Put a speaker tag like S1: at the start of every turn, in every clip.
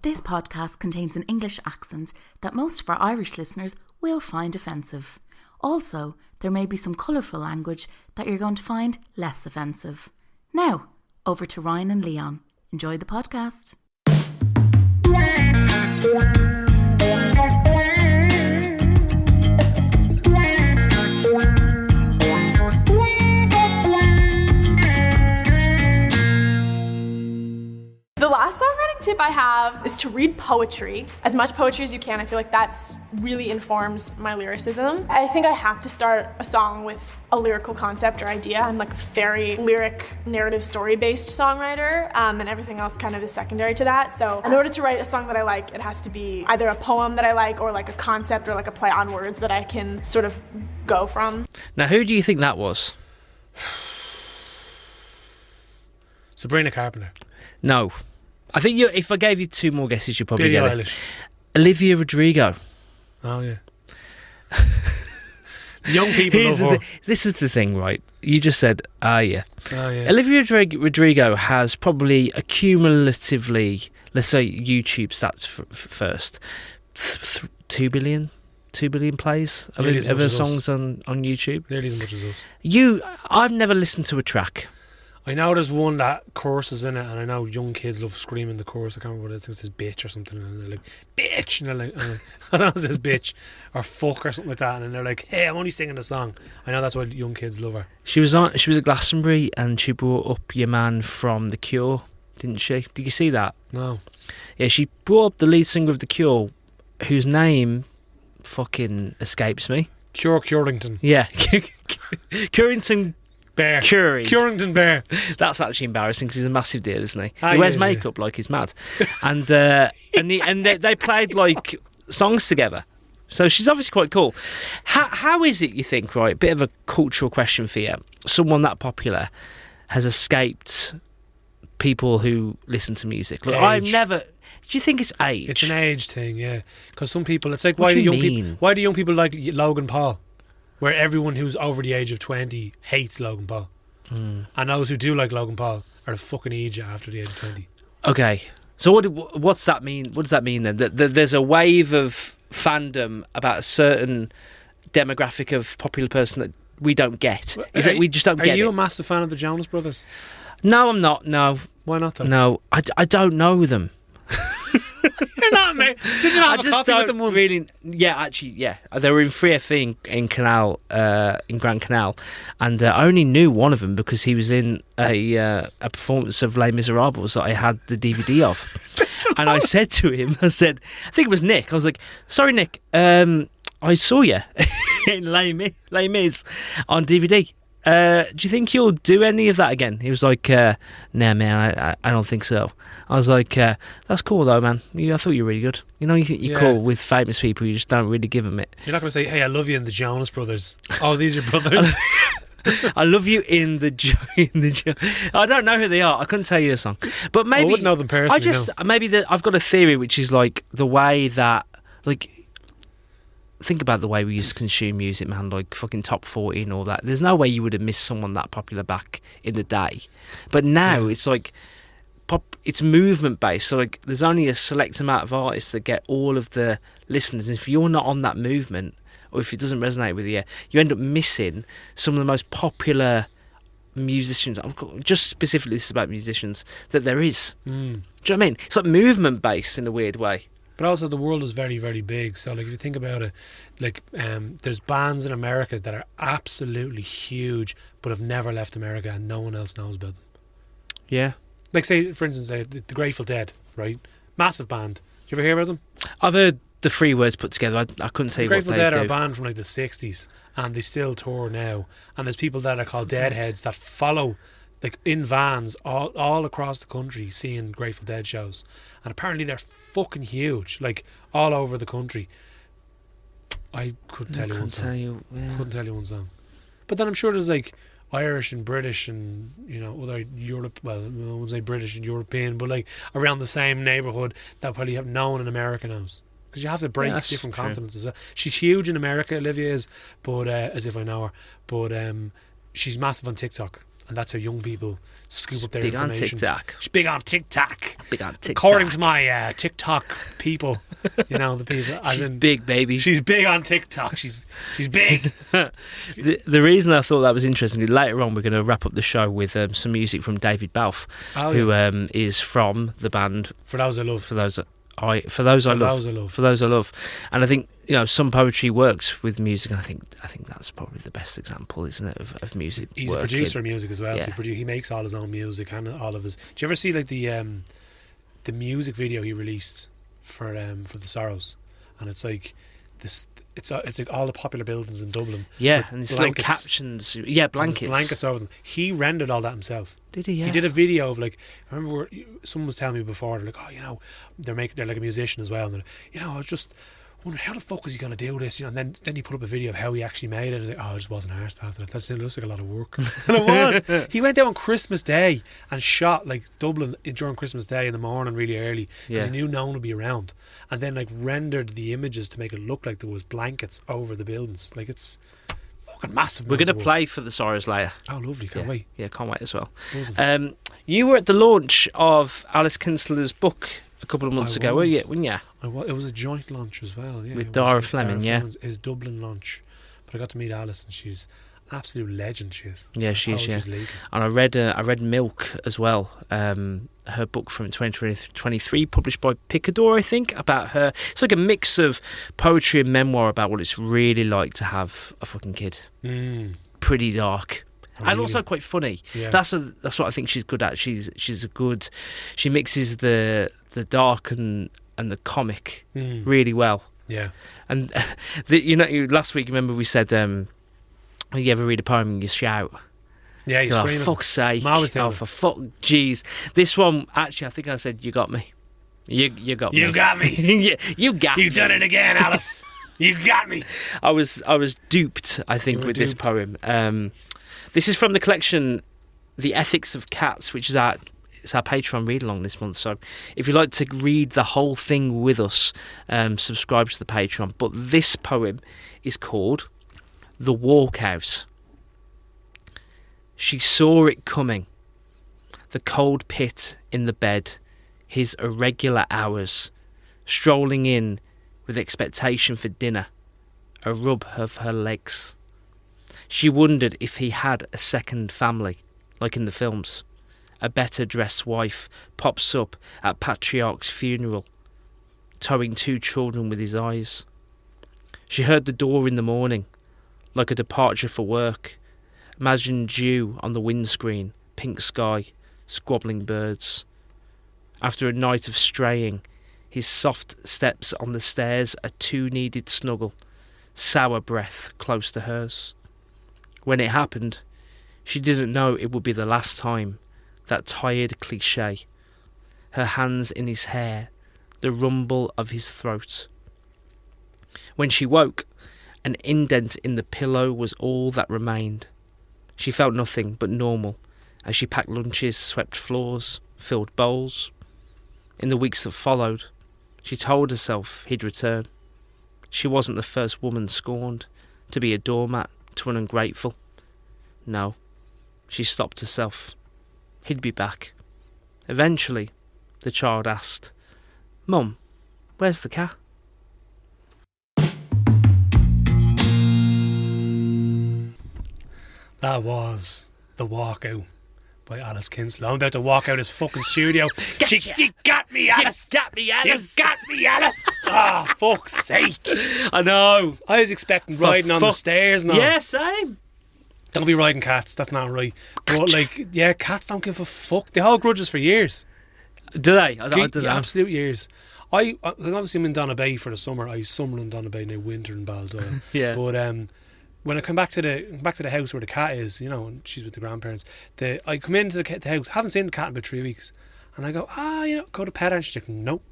S1: This podcast contains an English accent that most of our Irish listeners will find offensive. Also, there may be some colourful language that you're going to find less offensive. Now, over to Ryan and Leon. Enjoy the podcast.
S2: The last songwriting tip I have is to read poetry, as much poetry as you can. I feel like that really informs my lyricism. I think I have to start a song with a lyrical concept or idea. I'm like a very lyric, narrative, story-based songwriter, and everything else kind of is secondary to that. So in order to write a song that I like, it has to be either a poem that I like or like a concept or like a play on words that I can sort of go from.
S3: Now, who do you think that was?
S4: Sabrina Carpenter.
S3: No. I think if I gave you two more guesses, you'd probably
S4: Billie
S3: get
S4: Eilish.
S3: it. Olivia Rodrigo.
S4: Oh, yeah. Young people love her.
S3: This is the thing, right? You just said, yeah.
S4: Oh, yeah.
S3: Olivia Rodrigo has probably accumulatively, let's say YouTube stats first, 2 billion plays of her songs on YouTube.
S4: Nearly as much as us.
S3: I've never listened to a track.
S4: I know there's one that choruses in it, and I know young kids love screaming the chorus. I can't remember what it is. It says bitch or something, and they're like, bitch! And they're like, I don't know if it says bitch or fuck or something like that, and they're like, hey, I'm only singing the song. I know that's why young kids love her. She was
S3: at Glastonbury, and she brought up your man from The Cure, didn't she? Did you see that?
S4: No.
S3: Yeah, she brought up the lead singer of The Cure, whose name fucking escapes me.
S4: Curington.
S3: Yeah. Curington
S4: Bear.
S3: Curington
S4: Bear.
S3: That's actually embarrassing because he's a massive deal, isn't he? He wears makeup like he's mad. And they played like songs together. So she's obviously quite cool. How is it, you think, right? Bit of a cultural question for you. Someone that popular has escaped people who listen to music. Look, I've never... Do you think it's age?
S4: It's an age thing, yeah. Because some people... It's like, why do young people like Logan Paul? Where everyone who's over the age of 20 hates Logan Paul. And those who do like Logan Paul are the fucking idiot after the age of 20.
S3: Okay. So what's that mean? What does that mean then? That there's a wave of fandom about a certain demographic of popular person that we don't get. Is it we just don't get it?
S4: Are you a massive fan of the Jonas Brothers?
S3: No, I'm not. No.
S4: Why not though?
S3: No, I don't know them.
S4: You're not, mate. Did you not have a coffee with them once?
S3: Really, yeah, actually, yeah. They were in 3FE in Canal, in Grand Canal, and I only knew one of them because he was in a performance of Les Miserables that I had the DVD of. And I said to him, I think it was Nick. I was like, sorry, Nick, I saw you in Les Mis on DVD. Do you think you'll do any of that again? He was like, nah, man, I don't think so. I was like, that's cool though, man. I thought you were really good. You know, you think you're cool with famous people, you just don't really give them it.
S4: You're not going to say, hey, I love you in the Jonas Brothers. Oh, these are brothers?
S3: I love you in the I don't know who they are. I couldn't tell you a song. But maybe...
S4: I wouldn't know them personally.
S3: I've got a theory, which is like the way that, like... Think about the way we used to consume music, man, like fucking top 40 and all that. There's no way you would have missed someone that popular back in the day. But now it's like it's movement based. So like there's only a select amount of artists that get all of the listeners. And if you're not on that movement, or if it doesn't resonate with you, you end up missing some of the most popular musicians. Just specifically this is about musicians that there is. Do you know what I mean? It's like movement based in a weird way.
S4: But also the world is very, very big. So like if you think about it, like there's bands in America that are absolutely huge but have never left America and no one else knows about them.
S3: Yeah.
S4: Like say, for instance, the Grateful Dead, right? Massive band. You ever hear about them?
S3: I've heard the three words put together. I couldn't say what they do.
S4: Grateful Dead are a band from like the 60s and they still tour now. And there's people that are called Deadheads that follow like in vans all across the country seeing Grateful Dead shows. And apparently they're fucking huge, like all over the country. I couldn't tell you one song. Couldn't tell you one song. But then I'm sure there's like Irish and British and, you know, other Europe, well, I wouldn't say British and European, but like around the same neighbourhood that probably have no one in America knows. Because you have to break different continents as well. She's huge in America, Olivia is, but as if I know her. But she's massive on TikTok. And that's how young people scoop up their
S3: Big on
S4: information.
S3: TikTok.
S4: She's big on TikTok.
S3: Big on TikTok.
S4: According to my TikTok people, the people.
S3: She's big, baby.
S4: She's big on TikTok. She's big.
S3: The reason I thought that was interesting is later on we're going to wrap up the show with some music from David Balfe, who is from the band
S4: For Those I Love.
S3: For Those I Love. And I think some poetry works with music, and I think that's probably the best example, isn't it, of music.
S4: He's
S3: working.
S4: a producer of music as well.
S3: Yeah.
S4: So he makes all his own music and all of his. Do you ever see like the music video he released for the Sorrows? And it's like this. It's like all the popular buildings in Dublin.
S3: Yeah, and these little captions. Yeah, blankets.
S4: Blankets over them. He rendered all that himself.
S3: Did he? Yeah.
S4: He did a video of like, I remember someone was telling me before, they're like, they're like a musician as well, and I was just wondering how the fuck was he going to do this, and then he put up a video of how he actually made it. I was like, I just wasn't arsed after that. That looks like a lot of work. And it was. He went out on Christmas Day and shot like Dublin during Christmas Day in the morning really early because he knew no one would be around, and then like rendered the images to make it look like there was blankets over the buildings. Like, it's fucking massive.
S3: We're going to play for the Sorrows later.
S4: Oh, lovely. Can't wait.
S3: Yeah, can't wait as well.
S4: Awesome.
S3: You were at the launch of Alice Kinsella's book a couple of months ago, weren't you?
S4: It was a joint launch as well. Yeah,
S3: with Dara Fleming,
S4: his Dublin launch. But I got to meet Alice, and she's an absolute legend. She is.
S3: Yeah, she is. Yeah.
S4: Legal.
S3: And I read Milk as well. Her book from 2023, published by Picador, I think, about her. It's like a mix of poetry and memoir about what it's really like to have a fucking kid. Pretty dark. Really? And also quite funny. Yeah. That's what I think she's good at. She mixes the dark and the comic really well. Yeah. And last week, remember we said, you ever read a poem and you shout?
S4: Yeah, you're screaming.
S3: Oh, fuck's sake. Oh, for fuck, jeez. This one, actually, I think I said, you got me. You got me.
S4: You got me.
S3: You got me.
S4: You've done it again, Alice. You got me.
S3: I was duped, I think, with this poem. This is from the collection The Ethics of Cats, which is it's our Patreon read-along this month. So if you'd like to read the whole thing with us, subscribe to the Patreon. But this poem is called The Walkout. She saw it coming. The cold pit in the bed, his irregular hours, strolling in with expectation for dinner, a rub of her legs. She wondered if he had a second family, like in the films. A better dressed wife pops up at patriarch's funeral, towing 2 children with his eyes. She heard the door in the morning, like a departure for work. Imagined dew on the windscreen, pink sky, squabbling birds. After a night of straying, his soft steps on the stairs, a too-needed snuggle, sour breath close to hers. When it happened, she didn't know it would be the last time, that tired cliché. Her hands in his hair, the rumble of his throat. When she woke, an indent in the pillow was all that remained. She felt nothing but normal as she packed lunches, swept floors, filled bowls. In the weeks that followed, she told herself he'd return. She wasn't the first woman scorned, to be a doormat to an ungrateful. No, she stopped herself. He'd be back. Eventually, the child asked, "Mum, where's the cat?"
S4: That was The Walkout by Alice Kinsella. I'm about to walk out his fucking studio. You got me, Alice.
S3: You got me, Alice.
S4: You got me, Alice. Ah, fuck's sake.
S3: I know.
S4: I was expecting riding on the stairs and all.
S3: Yeah, same.
S4: Don't be riding cats. That's not right. But cats don't give a fuck. They hold grudges for years.
S3: Do they? I don't know.
S4: Absolute years. Obviously I'm in Donabay for the summer. I summer in Donabay, now winter in Baldoyle.
S3: Yeah.
S4: But when I come back to the house where the cat is, and she's with the grandparents, I come into the house, haven't seen the cat in about 3 weeks, and I go, go to pet her, and she's like, nope,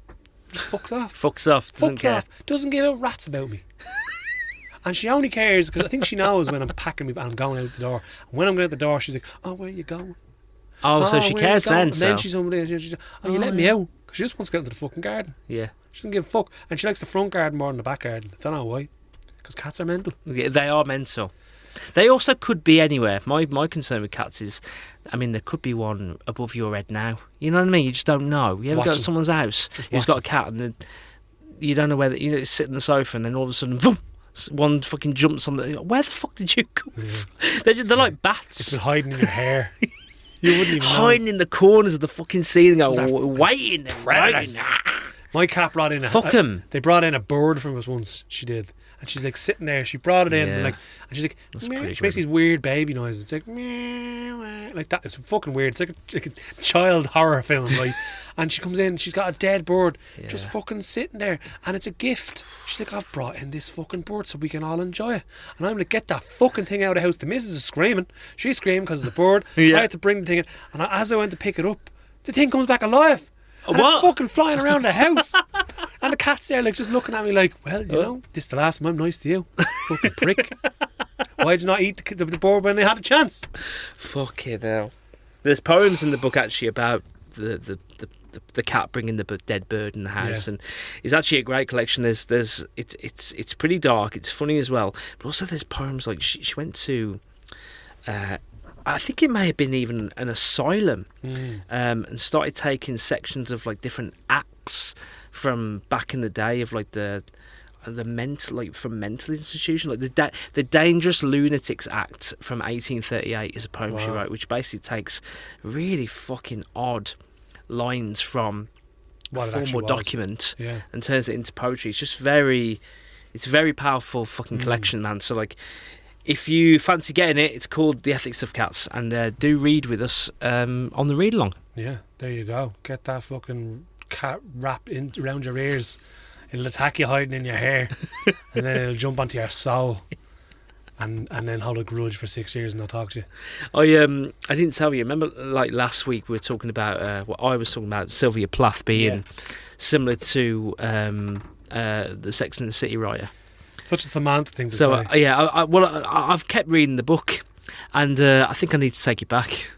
S4: fucks off.
S3: Fucks off. Doesn't care.
S4: Doesn't give a rat's about me. And she only cares because I think she knows when I'm packing me and I'm going out the door. And when I'm going out the door, she's like, "Oh, where are you going?"
S3: Oh, so she cares then.
S4: And then she's over there. She's like, "Oh, you let me out?" Because she just wants to get into the fucking garden.
S3: Yeah.
S4: She doesn't give a fuck, and she likes the front garden more than the back garden. I don't know why. Because cats are mental.
S3: Yeah, they are mental. They also could be anywhere. My concern with cats is, I mean, there could be one above your head now. You know what I mean? You just don't know. You ever go to someone's house who's got a cat and then you don't know whether you sit on the sofa and then all of a sudden, boom, one fucking jumps on the. Where the fuck did you come from? They're like bats.
S4: It's been hiding in your hair. You wouldn't even know.
S3: Hiding in the corners of the fucking ceiling, waiting.
S4: My cat brought in
S3: Fuck him.
S4: They brought in a bird from us once. She did. And she's like sitting there. She brought it in, and she's like, meow. She makes these weird baby noises. It's like meow, meow, like that. It's fucking weird. It's like a child horror film, right? And she comes in. She's got a dead bird, just fucking sitting there, and it's a gift. She's like, I've brought in this fucking bird so we can all enjoy it. And I'm like, get that fucking thing out of the house. The missus is screaming. She's screaming because it's a bird. I had to bring the thing in, and as I went to pick it up, the thing comes back alive. And it's fucking flying around the house. And the cat's there like just looking at me like, well, you know, this is the last time I'm nice to you. Fucking prick. Why did you not eat the bird when they had a chance? Fucking hell.
S3: There's poems in the book actually about the cat bringing the dead bird in the house, and it's actually a great collection. It's pretty dark. It's funny as well, but also there's poems like she went to. I think it may have been even an asylum, and started taking sections of like different acts from back in the day of like the mental, like from mental institution, like the Dangerous Lunatics Act from 1838 is a poem she wrote, which basically takes really fucking odd lines from a formal document and turns it into poetry. It's a very powerful fucking collection, man. So like, if you fancy getting it, it's called The Ethics of Cats, and do read with us on the read along.
S4: Yeah, there you go. Get that fucking cat wrap around your ears. It'll attack you hiding in your hair, and then it'll jump onto your soul, and then hold a grudge for 6 years and not talk to you.
S3: I didn't tell you. Remember, like last week we were talking about what I was talking about, Sylvia Plath being similar to the Sex and the City writer.
S4: Such a semantic thing to say.
S3: I've kept reading the book, and I think I need to take it back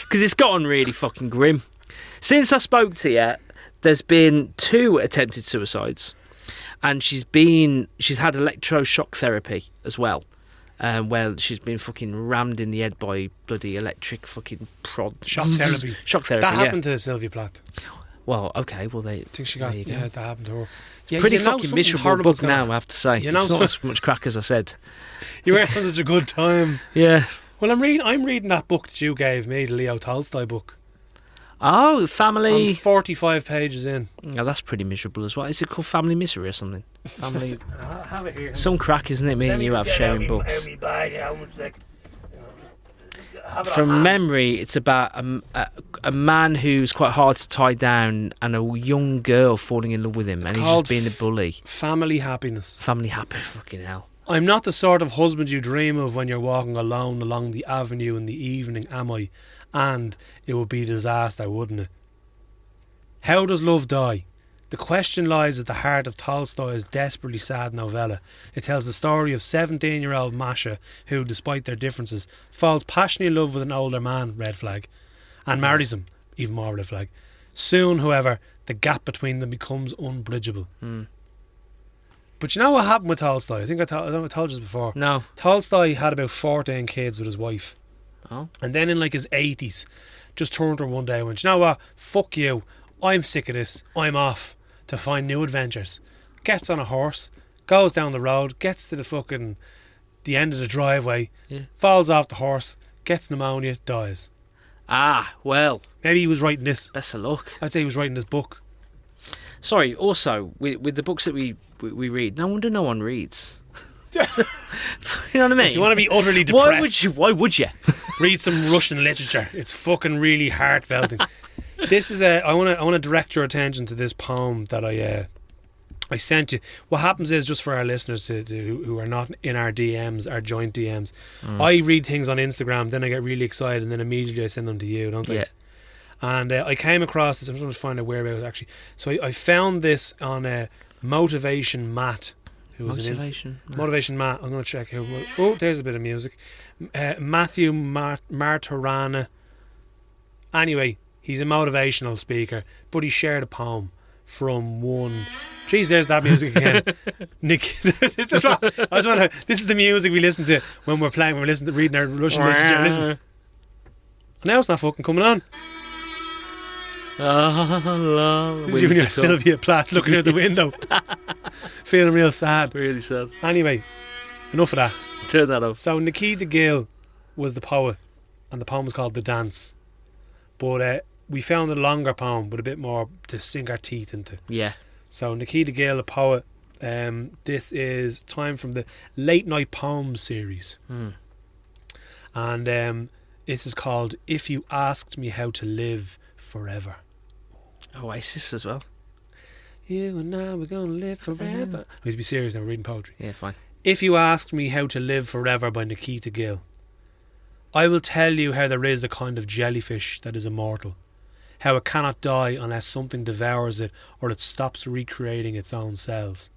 S3: because it's gotten really fucking grim. Since I spoke to you, there's been 2 attempted suicides, and she's had electroshock therapy as well, where she's been fucking rammed in the head by bloody electric fucking prod.
S4: Shock therapy.
S3: Shock therapy.
S4: That happened to Sylvia Plath.
S3: Well, okay. Well, I
S4: think she got. Yeah, that happened to her. Yeah,
S3: pretty fucking miserable book now, I have to say.
S4: You know,
S3: it's not as much crack as I said.
S4: You were having such a good time.
S3: Yeah.
S4: Well, I'm reading that book that you gave me, the Leo Tolstoy book.
S3: Oh, Family.
S4: I'm 45 pages in.
S3: Oh, that's pretty miserable as well. Is it called Family Misery or something? Family.
S4: I have it here.
S3: Some crack, isn't it? Me and you have sharing books. From memory, it's about a man who's quite hard to tie down and a young girl falling in love with him, and he's just being a bully.
S4: Family happiness.
S3: Family happy, fucking hell.
S4: I'm not the sort of husband you dream of when you're walking alone along the avenue in the evening, am I? And it would be disaster, wouldn't it? How does love die? The question lies at the heart of Tolstoy's desperately sad novella. It tells the story of 17-year-old Masha, who, despite their differences, falls passionately in love with an older man, red flag, and marries him, even more red flag. Soon, however, the gap between them becomes unbridgeable. But you know what happened with Tolstoy? I think I don't know if I told you this before.
S3: No.
S4: Tolstoy had about 14 kids with his wife.
S3: Oh.
S4: And then in like his 80s, just turned to her one day and went, you know what? Fuck you. I'm sick of this. I'm off to find new adventures. Gets on a horse, goes down the road, gets to the end of the driveway, falls off the horse, gets pneumonia, dies.
S3: Ah, well.
S4: Maybe he was writing this.
S3: Best of luck.
S4: I'd say he was writing this book.
S3: Sorry, also, with the books that we read, no wonder no one reads. You know what I mean?
S4: If you want to be utterly depressed,
S3: why would you?
S4: read some Russian literature. It's fucking really heartfelting. This is I want to direct your attention to this poem that I sent you. What happens is, just for our listeners who are not in our DMs, our joint DMs, I read things on Instagram, then I get really excited, and then immediately I send them to you, don't I?
S3: Yeah.
S4: And I came across this. I'm trying to find out where it was actually. So I found this on Motivation Matt.
S3: Motivation
S4: Matt. I'm going to check who. Oh, there's a bit of music. Matthew Martorana. Anyway, he's a motivational speaker, but he shared a poem from one Jeez, there's that music again. Nick, this is the music we listen to when we're playing, when we're listening to reading our Russian literature. Listen. Now it's not fucking coming on. This is you and your Sylvia Plath looking out the window. Feeling real sad.
S3: Really sad.
S4: Anyway, enough of that.
S3: Turn that off.
S4: So Nikita Gill was the poet, and the poem was called The Dance. But we found a longer poem with a bit more to sink our teeth into.
S3: Yeah.
S4: So Nikita Gill, a poet. This is time from the Late Night Poems series. And this is called If You Asked Me How to Live Forever.
S3: Oasis as well.
S4: You and I, we're going to live forever. We need to be serious now, we're reading poetry.
S3: Yeah, fine.
S4: If You Asked Me How to Live Forever by Nikita Gill. I will tell you how there is a kind of jellyfish that is immortal. How it cannot die unless something devours it or it stops recreating its own cells.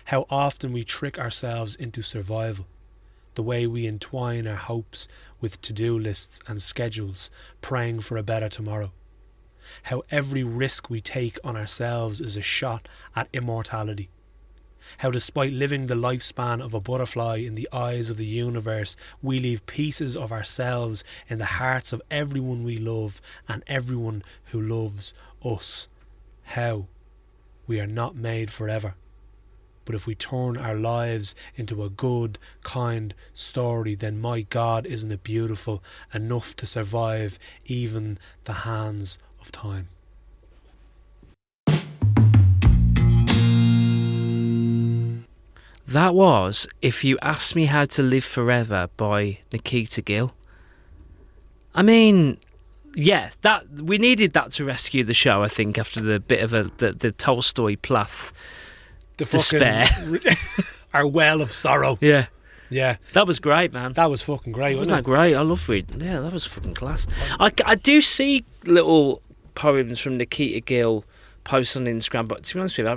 S4: How often we trick ourselves into survival. The way we entwine our hopes with to-do lists and schedules, praying for a better tomorrow. How every risk we take on ourselves is a shot at immortality. How despite living the lifespan of a butterfly in the eyes of the universe, we leave pieces of ourselves in the hearts of everyone we love and everyone who loves us. How we are not made forever. But if we turn our lives into a good, kind story, then my God, isn't it beautiful enough to survive even the hands of time?
S3: That was If You Asked Me How to Live Forever by Nikita Gill. I mean, yeah, that we needed that to rescue the show, I think, after the bit of the Tolstoy Plath despair.
S4: Our well of sorrow.
S3: Yeah.
S4: Yeah.
S3: That was great, man.
S4: That was fucking great, wasn't
S3: that great? I love reading. Yeah, that was fucking class. I do see little poems from Nikita Gill posts on Instagram, but to be honest with you, I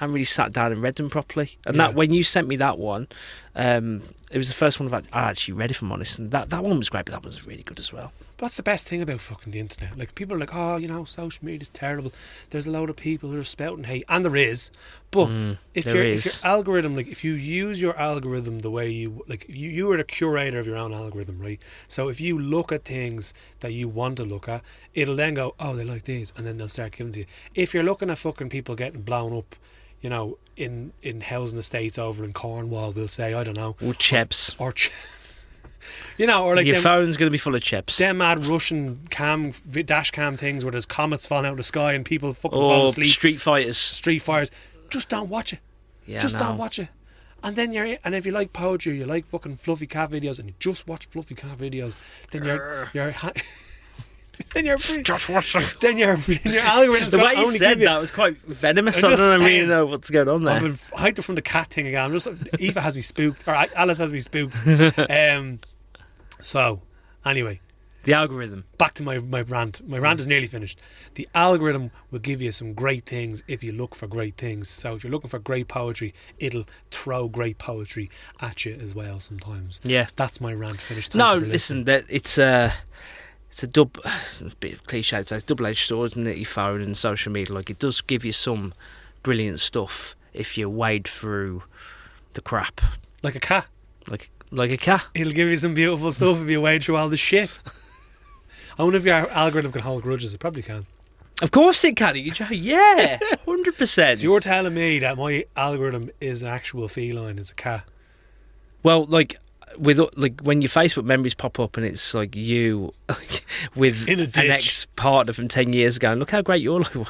S3: haven't really sat down and read them properly. And that when you sent me that one, it was the first one I actually read, if I'm honest. And that one was great, but that one was really good as well.
S4: But that's the best thing about fucking the internet. Like, people are like, oh, you know, social media is terrible. There's a load of people who are spouting hate. And there is. But if your algorithm, like, if you use your algorithm the way you, like, you are the curator of your own algorithm, right? So if you look at things that you want to look at, it'll then go, oh, they like these. And then they'll start giving to you. If you're looking at fucking people getting blown up, you know, in housing estates over in Cornwall, they'll say, I don't know.
S3: Or chips.
S4: You know, or like
S3: your phone's going to be full of chips.
S4: Them mad Russian dash cam things where there's comets falling out of the sky and people fucking fall asleep. Street fighters. Just don't watch it.
S3: Yeah,
S4: just don't watch it. And then and if you like poetry, you like fucking fluffy cat videos, and you just watch fluffy cat videos, then then your algorithm's
S3: the way you said that was quite venomous. I don't really know what's going on there.
S4: I've been hyped up from the cat thing again. Eva has me spooked, or Alice has me spooked. So anyway,
S3: the algorithm.
S4: Back to my rant. My rant is nearly finished. The algorithm will give you some great things if you look for great things. So if you're looking for great poetry, it'll throw great poetry at you as well sometimes. Yeah, that's my rant finished.
S3: Listen, it's a bit of cliche. It's a double-edged sword, isn't it? Your phone and social media, like, it does give you some brilliant stuff if you wade through the crap.
S4: Like a cat.
S3: Like a cat.
S4: It'll give you some beautiful stuff if you wade through all the shit. I wonder if your algorithm can hold grudges. It probably can.
S3: Of course it can. Yeah, 100%.
S4: So you're telling me that my algorithm is an actual feline? It's a cat?
S3: Well, like when your Facebook memories pop up and it's like you with an ex-partner from 10 years ago, and look how great your life was.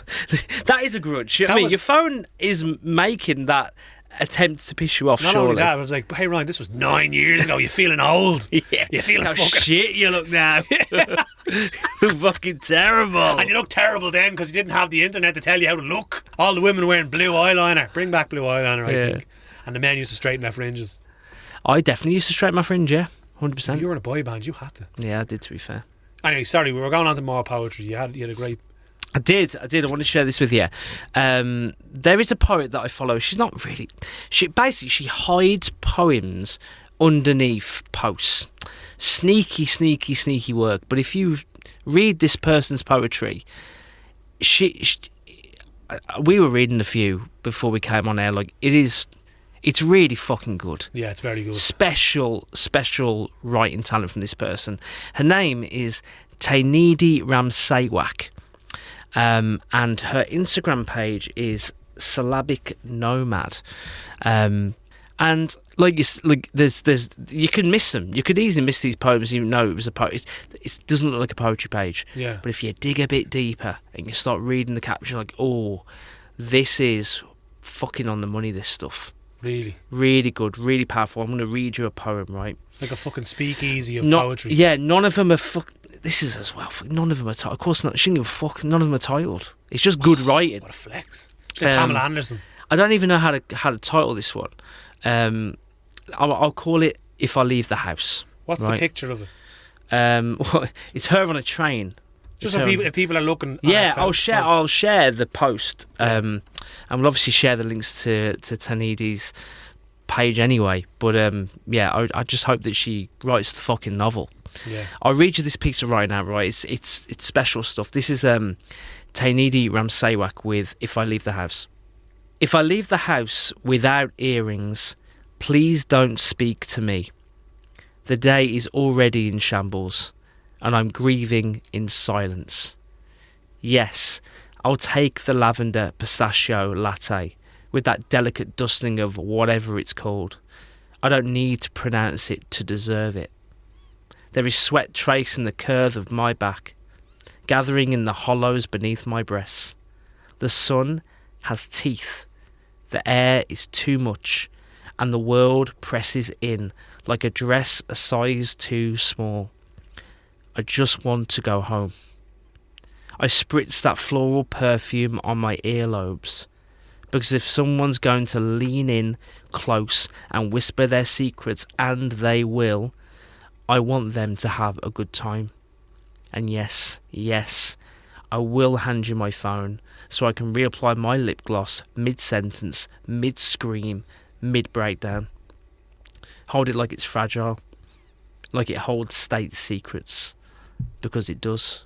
S3: That is a grudge. I mean, your phone is making that attempt to piss you off.
S4: Not
S3: surely.
S4: Only that, I was like, hey Ryan, this was 9 years ago. You're feeling old.
S3: Yeah.
S4: You're feeling
S3: how
S4: fucking
S3: shit you look now. Fucking terrible.
S4: And you look terrible then because you didn't have the internet to tell you how to look. All the women wearing blue eyeliner. Bring back blue eyeliner, I think. And the men used to straighten their fringes. I
S3: definitely used to straighten my fringe, yeah. 100%.
S4: You were in a boy band, you had to.
S3: Yeah, I did, to be fair.
S4: Anyway, sorry, we were going on to more poetry. You had a great...
S3: I did. I want to share this with you. There is a poet that I follow. She's not really... She hides poems underneath posts. Sneaky work. But if you read this person's poetry, we were reading a few before we came on air. Like, it's really fucking good.
S4: Yeah, it's very good.
S3: Special writing talent from this person. Her name is Tenidhi Ramsewak, and her Instagram page is Syllabic Nomad. And there's you can miss them. You could easily miss these poems even though it was a poem. It doesn't look like a poetry page.
S4: Yeah.
S3: But if you dig a bit deeper and you start reading the caption, like, oh, this is fucking on the money, this stuff.
S4: Really?
S3: Really good, really powerful. I'm going to read you a poem, right?
S4: Like a fucking speakeasy of poetry.
S3: Yeah, none of them are this is as well. None of them are titled. Of course not. She shouldn't give a fuck. None of them are titled. It's just good writing.
S4: What a flex. It's like Pamela Anderson.
S3: I don't even know how to title this one. I'll call it If I Leave the House.
S4: What's the picture of it?
S3: It's her on a train.
S4: Just so if people are looking.
S3: Yeah, I'll share the post, and we'll obviously share the links to Tenidhi's page anyway. But I just hope that she writes the fucking novel.
S4: Yeah.
S3: I'll read you this piece of writing out. Right, it's special stuff. This is Tenidhi Ramsewak with If I Leave the House. If I leave the house without earrings, please don't speak to me. The day is already in shambles, and I'm grieving in silence. Yes, I'll take the lavender pistachio latte with that delicate dusting of whatever it's called. I don't need to pronounce it to deserve it. There is sweat tracing the curve of my back, gathering in the hollows beneath my breasts. The sun has teeth. The air is too much, and the world presses in like a dress a size too small. I just want to go home. I spritz that floral perfume on my earlobes, because if someone's going to lean in close and whisper their secrets, and they will, I want them to have a good time. And yes, I will hand you my phone so I can reapply my lip gloss mid-sentence, mid-scream, mid-breakdown. Hold it like it's fragile, like it holds state secrets, because it does.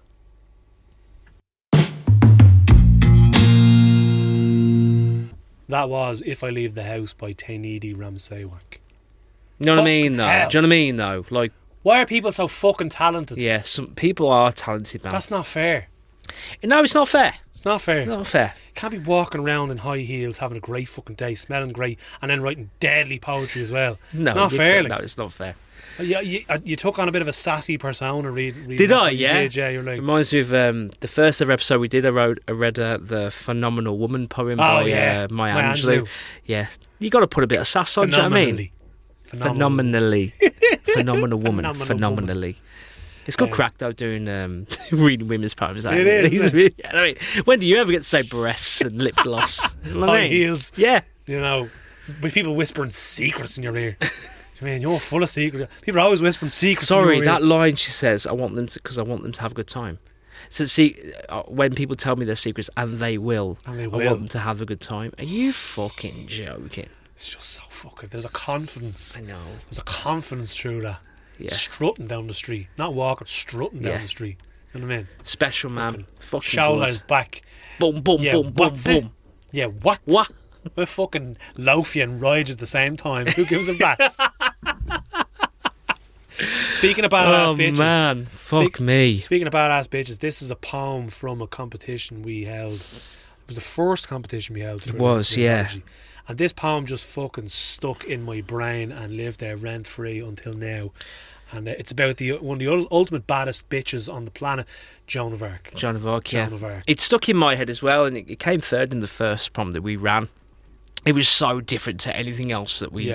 S4: That was If I Leave the House by Tenidhi Ramsewak.
S3: You know what I mean, though?
S4: Hell.
S3: Do you know what I mean, though? Like,
S4: why are people so fucking talented?
S3: yeah, some people are talented, man.
S4: That's not fair.
S3: No, it's not fair.
S4: It's not fair.
S3: Not fair.
S4: You can't be walking around in high heels, having a great fucking day, smelling great, and then writing deadly poetry as well.
S3: No,
S4: it's not fair.
S3: No, it's not fair.
S4: You took on a bit of a sassy persona reading.
S3: Did I?
S4: You
S3: Yeah.
S4: did, yeah. You're like,
S3: Reminds me of the first ever episode we did. I read the Phenomenal Woman poem by Maya Angelou. Yeah, you got to put a bit of sass on. Do you know what I mean? Phenomenally. Phenomenal woman. Phenomenally. It's good crack though doing reading women's poems.
S4: It is.
S3: I mean, when do you ever get to say breasts and lip gloss? You know what I
S4: high
S3: mean?
S4: heels.
S3: Yeah.
S4: You know, with people whispering secrets in your ear. I mean, you're full of secrets. People are always whispering secrets.
S3: Sorry,
S4: in your
S3: that
S4: ear.
S3: line she says, I want them to have a good time. So see, when people tell me their secrets, and they will, I want them to have a good time. Are you fucking joking?
S4: It's just so fucking. There's a confidence.
S3: I know.
S4: There's a confidence through that.
S3: Yeah.
S4: Strutting down the street, not walking, strutting down the street. You know what I mean?
S3: Special man. Fucking
S4: Showline's back.
S3: Boom, boom,
S4: Yeah,
S3: boom, boom,
S4: what's it?
S3: boom.
S4: Yeah, what? We're fucking loaf you and ride at the same time. Who gives a rat's? Speaking of badass bitches.
S3: Oh man, fuck me.
S4: Speaking of badass bitches, this is a poem from a competition we held. It was the first competition we held.
S3: It was, yeah.
S4: And this poem just fucking stuck in my brain and lived there rent free until now. And it's about one of the ultimate baddest bitches on the planet, Joan of Arc.
S3: Joan of Arc, yeah.
S4: Joan of Arc.
S3: It stuck in my head as well, and it came third in the first prom that we ran. It was so different to anything else that we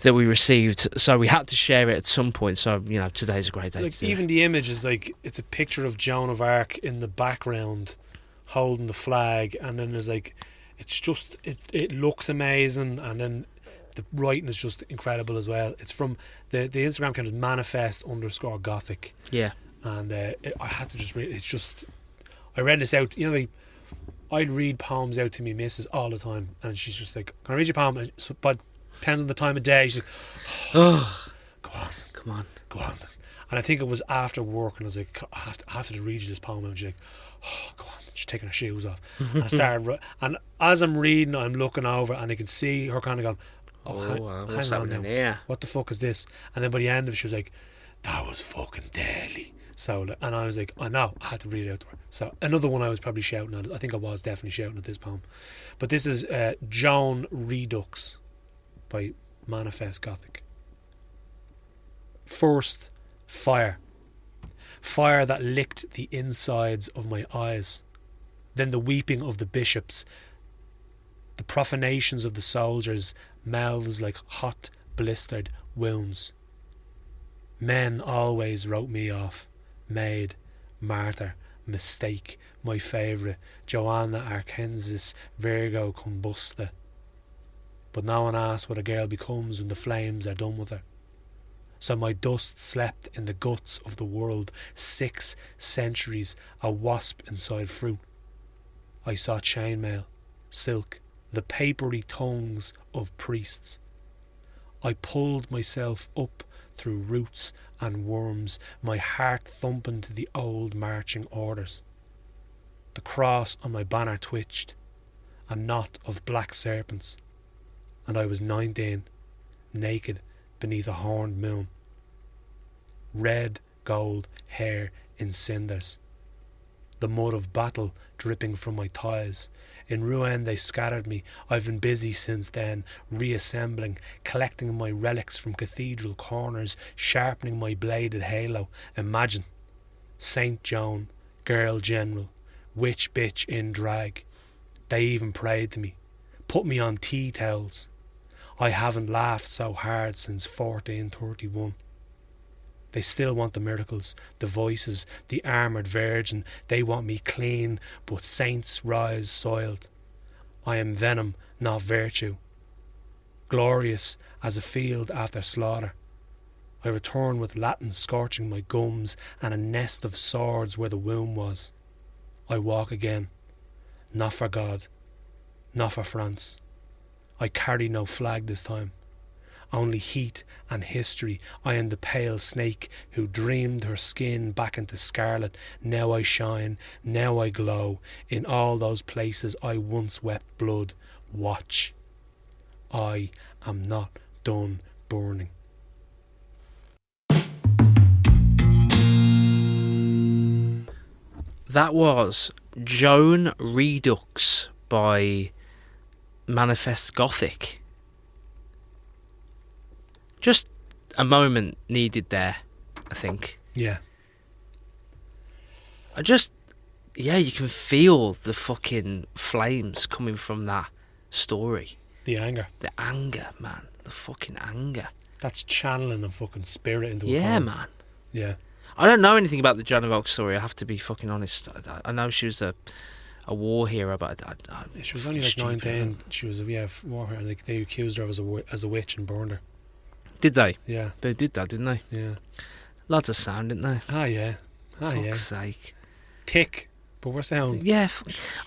S3: received, so we had to share it at some point. So today's a great day.
S4: Like
S3: to do
S4: even the image is like it's a picture of Joan of Arc in the background, holding the flag, and then there's like it's just it looks amazing, and then the writing is just incredible as well. It's from the Instagram account is manifest_gothic.
S3: Yeah,
S4: and I had to just read. It's just I read this out. I'd read poems out to me missus all the time, and she's just like, "Can I read your poem?" And so, but depends on the time of day. She's like,
S3: oh,
S4: "Go on,
S3: come on,
S4: go on." And I think it was after work, and I was like, "I have to read you this poem." And she's like, "Oh, go on, she's taking her shoes off. And I started, and as I'm reading, I'm looking over, and I can see her kind of going,
S3: what's happening here?
S4: What the fuck is this? And then by the end of it, she was like, that was fucking deadly. So, and I was like, I know, I had to read it out to her. So another one I was probably shouting at. I think I was definitely shouting at this poem. But this is Joan Redux by Manifest Gothic. First, fire. Fire that licked the insides of my eyes. Then the weeping of the bishops. The profanations of the soldiers, mouths like hot, blistered wounds. Men always wrote me off. Maid, martyr, mistake, my favourite, Joanna Arkensis, Virgo combusta. But no one asks what a girl becomes when the flames are done with her. So my dust slept in the guts of the world 6 centuries, a wasp inside fruit. I saw chainmail, silk, the papery tongues of priests. I pulled myself up through roots and worms, my heart thumping to the old marching orders. The cross on my banner twitched, a knot of black serpents, and I was 19, naked beneath a horned moon. Red gold hair in cinders, the mud of battle dripping from my thighs. In Rouen they scattered me. I've been busy since then, reassembling, collecting my relics from cathedral corners, sharpening my bladed halo. Imagine, Saint Joan, girl general, witch bitch in drag. They even prayed to me, put me on tea towels. I haven't laughed so hard since 1431. They still want the miracles, the voices, the armoured virgin. They want me clean, but saints rise soiled. I am venom, not virtue. Glorious as a field after slaughter. I return with Latin scorching my gums and a nest of swords where the womb was. I walk again, not for God, not for France. I carry no flag this time. Only heat and history. I am the pale snake who dreamed her skin back into scarlet. Now I shine, now I glow. In all those places I once wept blood. Watch. I am not done burning.
S3: That was Joan Redux by Manifest Gothic. Just a moment needed there, I think.
S4: Yeah.
S3: You can feel the fucking flames coming from that story.
S4: The anger.
S3: The anger, man. The fucking anger.
S4: That's channeling a fucking spirit into a
S3: Yeah,
S4: poem.
S3: man.
S4: Yeah.
S3: I don't know anything about the Joan of Arc story, I have to be fucking honest. I know she was a war hero, but
S4: she was only like 19. She was a war hero. Like, they accused her as a witch and burned her.
S3: Did they?
S4: Yeah.
S3: They did that, didn't they?
S4: Yeah.
S3: Lots of sound, didn't they?
S4: Ah, yeah.
S3: Fuck's sake.
S4: Tick. But we're sound.
S3: Yeah.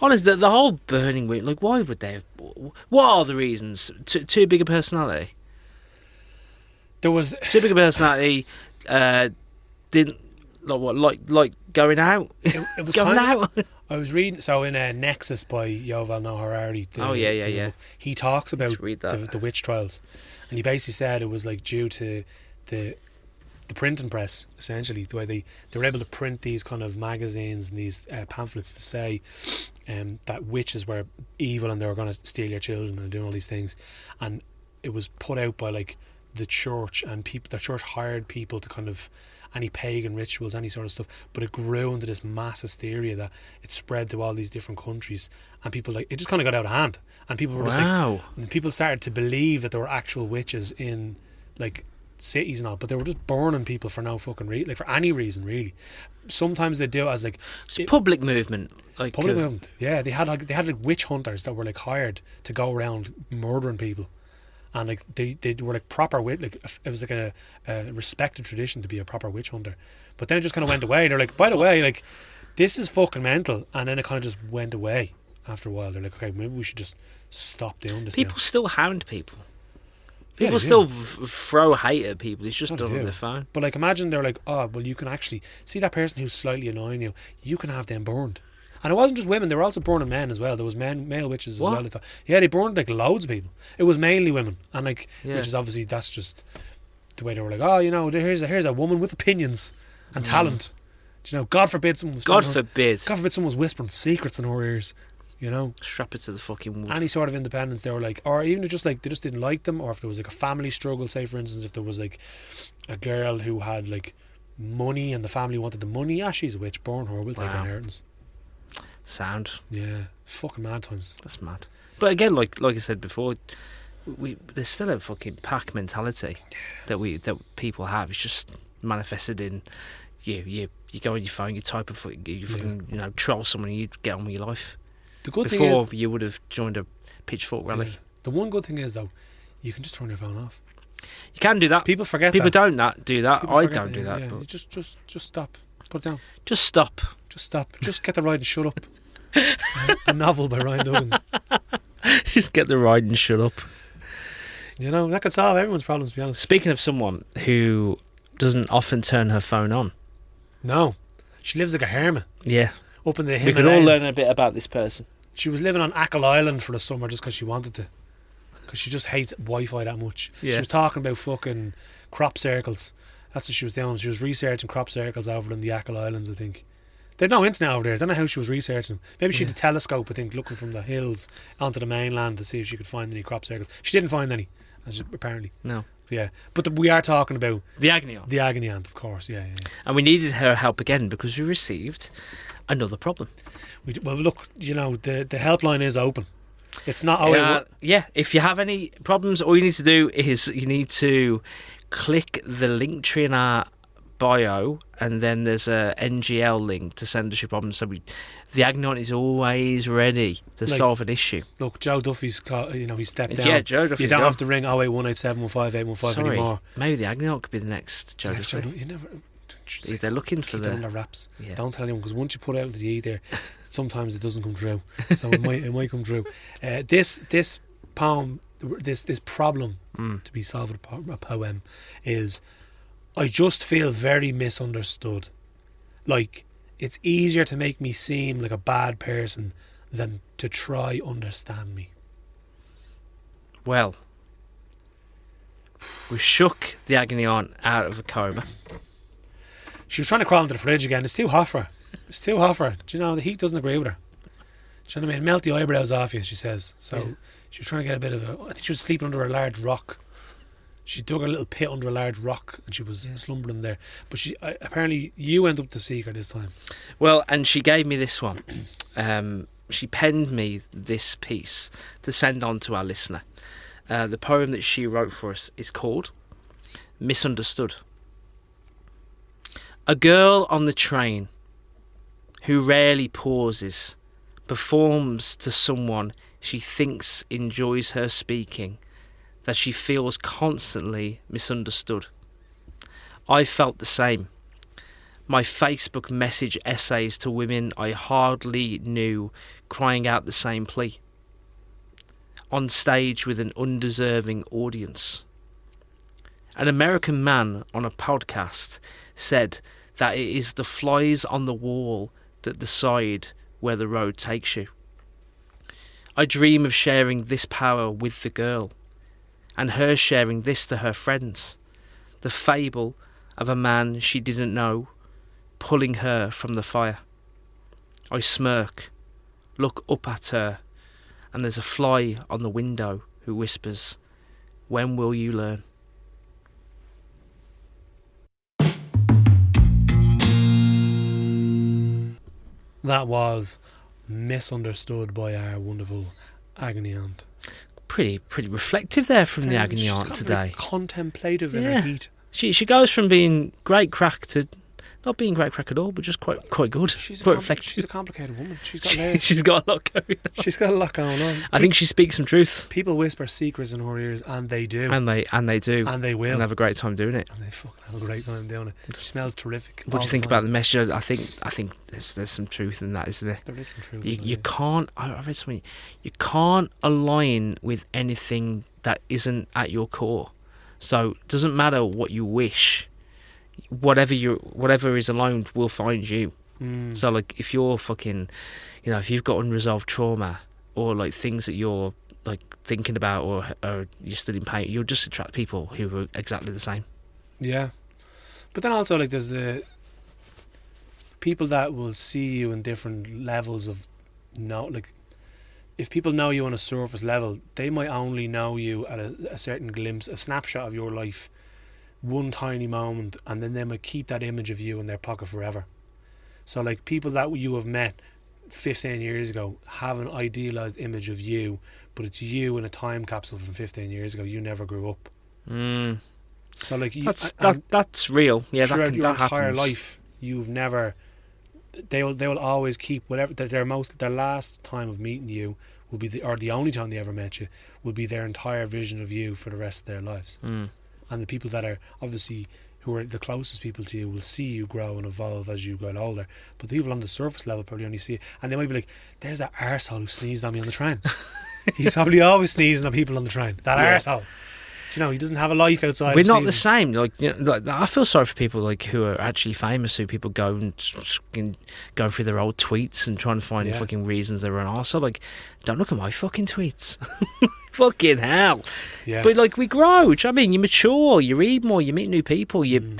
S3: Honestly, the whole burning witch, like, why would they have... What are the reasons? Too big a personality?
S4: There was...
S3: Too big a personality, didn't... Like going out?
S4: It was
S3: going out?
S4: I was reading... So in Nexus by Yuval Noah Harari...
S3: Yeah.
S4: He talks about
S3: the
S4: witch trials. And he basically said it was like due to the printing press, essentially, the way they were able to print these kind of magazines and these pamphlets to say that witches were evil and they were going to steal your children and doing all these things. And it was put out by like the church, and the church hired people to kind of any pagan rituals, any sort of stuff, but it grew into this mass hysteria that it spread to all these different countries, and people it just kind of got out of hand, and people were just and people started to believe that there were actual witches in like cities and all, but they were just burning people for no fucking reason, like for any reason really. Sometimes they do it as like
S3: it's a public movement, like
S4: public movement. Yeah, they had like witch hunters that were like hired to go around murdering people. And like they were like proper witch, like it was like a respected tradition to be a proper witch hunter. But then it just kind of went away. They're like, by the way, like this is fucking mental. And then it kind of just went away after a while. They're like, okay, maybe we should just stop doing this.
S3: People still hound people.
S4: Yeah,
S3: People still throw hate at people. It's just done on their phone.
S4: But like, imagine they're like, oh, well, you can actually see that person who's slightly annoying you. You can have them burned, And it wasn't just women, they were also burning men as well. There was male witches as
S3: What?
S4: well. They thought, yeah, they burned like loads of people. It was mainly women. And like,
S3: Yeah.
S4: which is obviously, that's just the way they were like, oh, you know, here's a woman with opinions and talent. Do you know, God forbid someone was
S3: God forbid.
S4: someone was whispering secrets in her ears. You know,
S3: Strap it to the fucking wood.
S4: any sort of independence, they were like, or even just like they just didn't like them, or if there was like a family struggle, say for instance, if there was like a girl who had like money and the family wanted the money, yeah, she's a witch, burn her, we'll take her
S3: Wow.
S4: inheritance.
S3: Sound.
S4: Yeah, fucking mad times.
S3: That's mad. But again, like I said before, there's still a fucking pack mentality that people have. It's just manifested in you go on your phone, you type you fucking you know, troll someone, and you get on with your life.
S4: The good thing
S3: Before
S4: is,
S3: you would have joined a pitchfork rally.
S4: yeah, the one good thing is though, you can just turn your phone off.
S3: You can do that.
S4: People forget
S3: People
S4: that.
S3: don't do that.
S4: People
S3: I
S4: forget
S3: don't do that.
S4: Yeah,
S3: But
S4: you just stop. Put it down.
S3: just stop.
S4: Just stop. Just get the ride and shut up. A novel by Ryan Duggins.
S3: Just get the ride and shut up.
S4: You know, that could solve everyone's problems, to be honest.
S3: Speaking of someone who doesn't often turn her phone on.
S4: No. She lives like a hermit
S3: Yeah.
S4: up in the
S3: We
S4: Himalayas.
S3: could all learn a bit about this person.
S4: She was living on Ackle Island for the summer just because she wanted to. Because she just hates Wi-Fi that much.
S3: Yeah.
S4: She was talking about fucking crop circles. That's what she was doing. She was researching crop circles over in the Ackle Islands, I think. They'd no internet over there. I don't know how she was researching them. Maybe she had a telescope, I think, looking from the hills onto the mainland to see if she could find any crop circles. She didn't find any, apparently.
S3: No.
S4: Yeah. But we are talking about
S3: The agony aunt.
S4: the agony aunt, of course. Yeah.
S3: And we needed her help again because we received another problem.
S4: Well, look, you know, the helpline is open. It's not...
S3: Yeah, if you have any problems, all you need to do is you need to click the link tree in our bio, and then there's a NGL link to send us your problem. So the agony aunt is always ready to solve an issue.
S4: Look, Joe Duffy's, he stepped down.
S3: Yeah, Joe Duffy's
S4: You don't
S3: gone.
S4: have to ring 08187158815
S3: Sorry,
S4: anymore.
S3: maybe the agony aunt could be the next Joe
S4: Next Joe
S3: Duffy.
S4: Duffy, you never...
S3: If they're looking for
S4: keep it
S3: the...
S4: under wraps.
S3: Yeah.
S4: Don't tell anyone, because once you put it out into the ether, sometimes it doesn't come true. So it might come true. This poem, this problem to be solved with a poem is, I just feel very misunderstood. Like, it's easier to make me seem like a bad person than to try understand me.
S3: Well, we shook the agony aunt out of a coma.
S4: She was trying to crawl into the fridge again. It's too hot for her. It's too hot for her. Do you know, the heat doesn't agree with her. Do you know what I mean? Melt the eyebrows off you, she says. So
S3: Yeah.
S4: she was trying to get a bit of a... I think she was sleeping under a large rock. She dug a little pit under a large rock and she was slumbering there. But apparently you went up to seek her this time.
S3: Well, and she gave me this one. She penned me this piece to send on to our listener. The poem that she wrote for us is called Misunderstood. A girl on the train who rarely pauses performs to someone she thinks enjoys her speaking that she feels constantly misunderstood. I felt the same. My Facebook message essays to women I hardly knew crying out the same plea. On stage with an undeserving audience. An American man on a podcast said that it is the flies on the wall that decide where the road takes you. I dream of sharing this power with the girl, and her sharing this to her friends. The fable of a man she didn't know, pulling her from the fire. I smirk, look up at her, and there's a fly on the window who whispers, "When will you learn?"
S4: That was Misunderstood by our wonderful agony aunt.
S3: Pretty reflective there from the agony
S4: She's
S3: aunt
S4: got
S3: today.
S4: very contemplative in
S3: Yeah.
S4: her heat.
S3: She goes from being great crack to not being great crack at all, but just quite good.
S4: She's
S3: Quite
S4: a
S3: reflective.
S4: complicated woman. She's got layers.
S3: She's got a lot going on.
S4: She's got a lot going on.
S3: I think she speaks some truth,
S4: People whisper secrets in her ears, and they do,
S3: and they do,
S4: and they will,
S3: and have a great time doing it.
S4: and they fucking have a great time doing it. She smells terrific.
S3: What do you think about the message? I think there's some truth in that, isn't there?
S4: There is some truth.
S3: You,
S4: in it,
S3: you
S4: yeah.
S3: can't. I read something. You can't align with anything that isn't at your core. So it doesn't matter what you wish. Whatever is aligned will find you. So like if you're fucking, you know, if you've got unresolved trauma or like things that you're like thinking about or you're still in pain, you'll just attract people who are exactly the same.
S4: Yeah. But then also like there's the people that will see you in different levels of like if people know you on a surface level, they might only know you at a certain glimpse, a snapshot of your life, one tiny moment, and then they might keep that image of you in their pocket forever. So like people that you have met 15 years ago have an idealised image of you, but it's you in a time capsule from 15 years ago. You never grew up. So like you,
S3: that's real. Yeah,
S4: throughout your entire
S3: happens.
S4: life, you've never. They will always keep whatever their last time of meeting you will be the only time they ever met you will be their entire vision of you for the rest of their lives. And the people that are obviously who are the closest people to you will see you grow and evolve as you get older. But the people on the surface level probably only see it, and they might be like, "There's that arsehole who sneezed on me on the train." He's probably always sneezing on people on the train. That arsehole. You know, he doesn't have a life outside.
S3: We're not the same. Like, you know, like, I feel sorry for people like who are actually famous, who people go and going through their old tweets and trying to find fucking reasons they were an arsehole. Like, don't look at my fucking tweets. Fucking hell. Yeah. But like, we grow. Do you know what I mean? You mature. You read more. You meet new people. You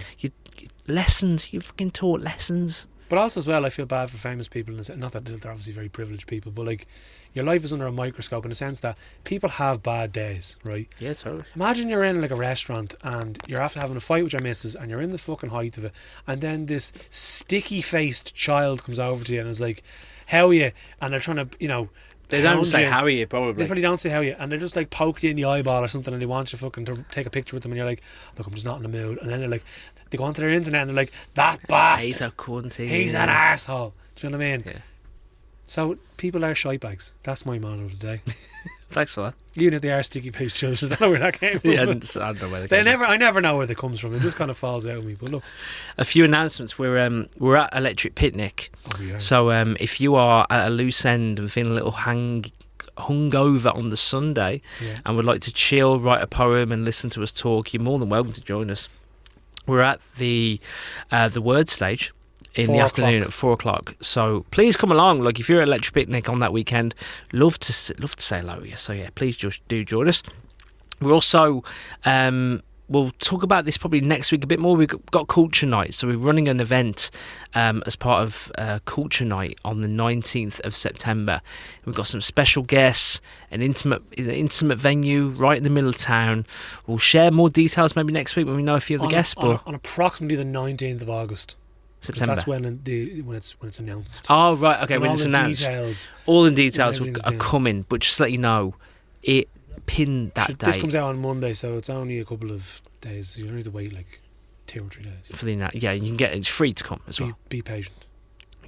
S3: lessons. You fucking taught lessons.
S4: But also as well, I feel bad for famous people. Not that they're obviously very privileged people, but like, your life is under a microscope in the sense that people have bad days, right?
S3: Yeah, totally.
S4: Imagine you're in like a restaurant and you're after having a fight with your missus and you're in the fucking height of it, and then this sticky-faced child comes over to you and is like, "How are you?" And they're trying to, you know,
S3: they don't say how are you, probably.
S4: They probably don't say how are you, and they're just like poke you in the eyeball or something, and they want you fucking to take a picture with them, and you're like, "Look, I'm just not in the mood." And then they're like, they go onto their internet and they're like, "That bastard,
S3: he's a cunt,
S4: he's an arsehole." Do you know what I mean?
S3: Yeah.
S4: So people are shitebags. That's my motto today.
S3: Thanks for that.
S4: Even if they are sticky-faced children, I don't know where that came from.
S3: Yeah, I don't know where they came from.
S4: I never know where they comes from. It just kind of falls out of me. But look,
S3: a few announcements. We're at Electric Picnic.
S4: Oh, yeah.
S3: So if you are at a loose end and feeling a little hungover on the Sunday and would like to chill, write a poem, and listen to us talk, you're more than welcome to join us. We're at the Word Stage in the afternoon at 4:00. So please come along. Like, if you're at Electric Picnic on that weekend, love to say hello to you. So yeah, please just do join us. We're also we'll talk about this probably next week a bit more. We've got Culture Night, so we're running an event as part of Culture Night on the 19th of September. We've got some special guests, an intimate venue right in the middle of town. We'll share more details maybe next week when we know a few of the guests.
S4: On approximately the 19th of August.
S3: September.
S4: That's when it's announced.
S3: Oh right, okay. When it's announced, all the details are coming. But just to let you know, it pinned that date.
S4: This comes out on Monday, so it's only a couple of days. You don't need to wait like 2 or 3 days.
S3: For the you can get it's free to come as well.
S4: Be patient.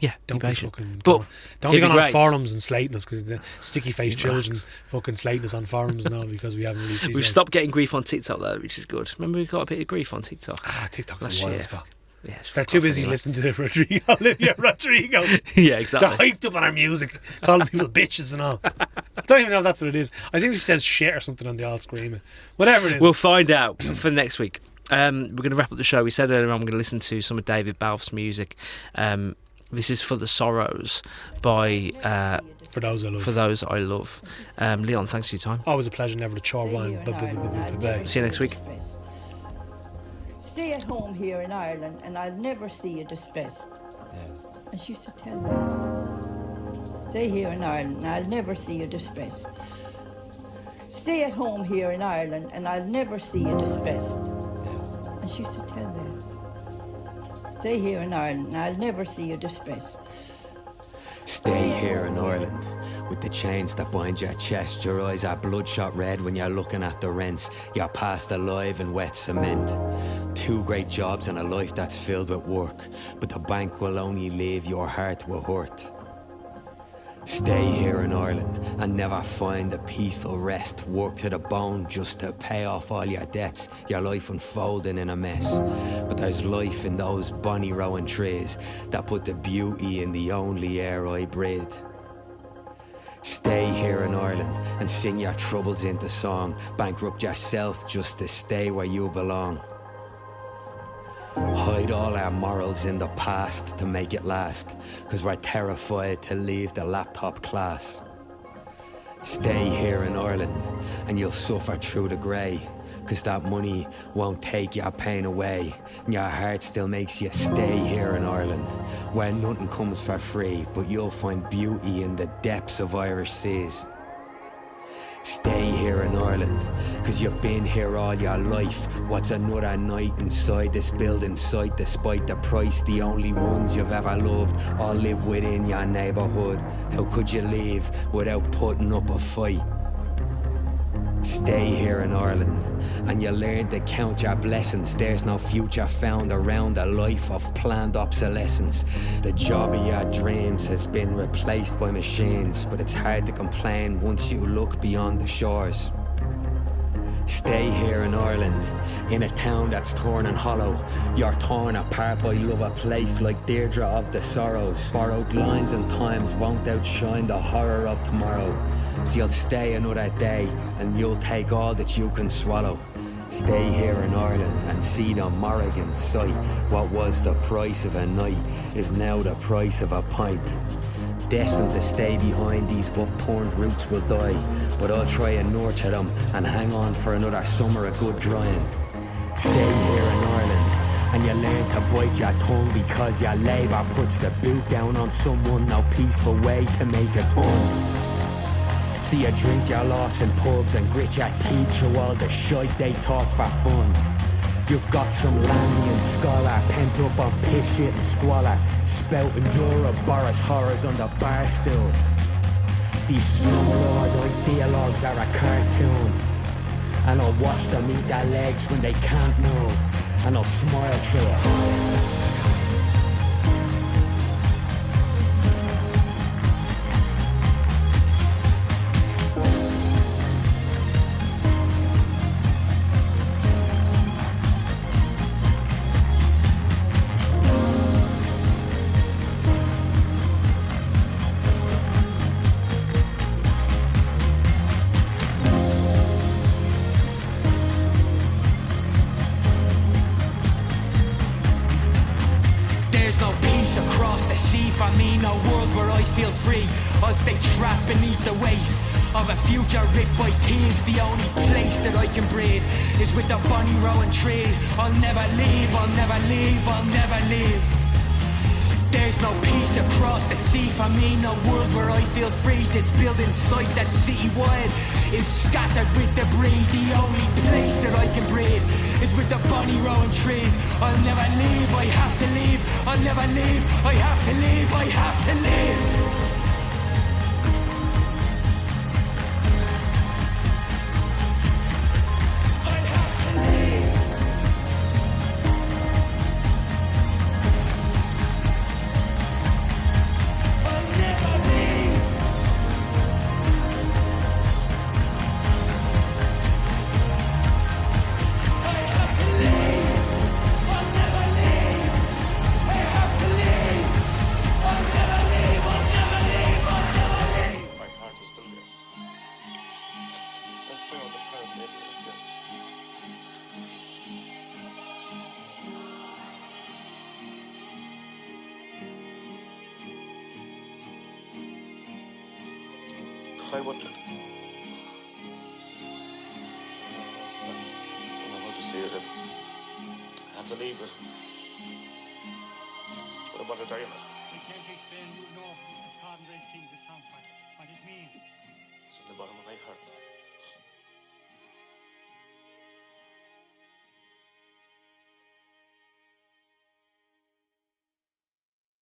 S3: Yeah,
S4: don't
S3: be patient.
S4: Don't be going on forums and slating us because the sticky-faced children fucking slating us on forums now because we haven't released these.
S3: We've stopped getting grief on TikTok though, which is good. Remember we got a bit of grief on TikTok.
S4: TikTok's a wild spot.
S3: Yeah,
S4: they're too busy listening to Olivia Rodrigo.
S3: Yeah, exactly.
S4: They're hyped up on our music, calling people bitches and all. I don't even know if that's what it is. I think she says shit or something on the all screaming. Whatever it is.
S3: We'll find out for next week. We're going to wrap up the show. We said earlier on we're going to listen to some of David Balfe's music. This is For the Sorrows by
S4: For Those I Love.
S3: For Those I Love. Leon, thanks for your time.
S4: Always a pleasure, never to chore wine.
S3: See you next week.
S5: Stay at home here in Ireland and I'll never see you distressed. Yes. And she used to tell them, stay here in Ireland and I'll never see you distressed. Stay at home here in Ireland and I'll never see you distressed. Yes. And she used to tell them, stay here in Ireland and I'll never see you distressed.
S6: Stay here in Ireland with the chains that bind your chest. Your eyes are bloodshot red when you're looking at the rents. You're past alive in wet cement. 2 great jobs and a life that's filled with work, but the bank will only leave your heart with hurt. Stay here in Ireland and never find a peaceful rest. Work to the bone just to pay off all your debts. Your life unfolding in a mess. But there's life in those bonny rowan trees that put the beauty in the only air I breathe. Stay here in Ireland and sing your troubles into song. Bankrupt yourself just to stay where you belong. Hide all our morals in the past to make it last, 'cause we're terrified to leave the laptop class. Stay here in Ireland and you'll suffer through the grey, 'cause that money won't take your pain away, and your heart still makes you stay here in Ireland, where nothing comes for free, but you'll find beauty in the depths of Irish seas. Stay here in Ireland, 'cause you've been here all your life. What's another night inside this building site? Despite the price, the only ones you've ever loved all live within your neighbourhood. How could you leave without putting up a fight? Stay here in Ireland and you learn to count your blessings. There's no future found around a life of planned obsolescence. The job of your dreams has been replaced by machines, but it's hard to complain once you look beyond the shores. Stay here in Ireland, in a town that's torn and hollow. You're torn apart by love, a place like Deirdre of the Sorrows. Borrowed lines and times won't outshine the horror of tomorrow. So you'll stay another day and you'll take all that you can swallow. Stay here in Ireland and see the Morrigan sight. What was the price of a night is now the price of a pint. Destined to stay behind, these upturned roots will die, but I'll try and nurture them and hang on for another summer of good drying. Stay here in Ireland and you learn to bite your tongue, because your labour puts the boot down on someone. No peaceful way to make a ton. See you drink your loss in pubs and grit your teeth through all the shite they talk for fun. You've got some Landian scholar pent up on piss shit and squalor, spouting Boris horrors on the bar stool. These slumlord ideologues are a cartoon, and I'll watch them eat their legs when they can't move, and I'll smile through it. I'll stay trapped beneath the weight of a future ripped by thieves. The only place that I can breathe is with the bunny rowing trees. I'll never leave, I'll never leave, I'll never leave. There's no peace across the sea for me, no world where I feel free. This building site that's city-wide is scattered with debris. The only place that I can breathe is with the bunny rowing trees. I'll never leave, I have to leave. I'll never leave, I have to leave, I have to leave.
S7: I wouldn't. I don't know how to say it. I had to leave it. But I want to die in it.
S8: I can't explain, you know, it's hard to sing the song, what it means.
S7: It's in the bottom of my heart.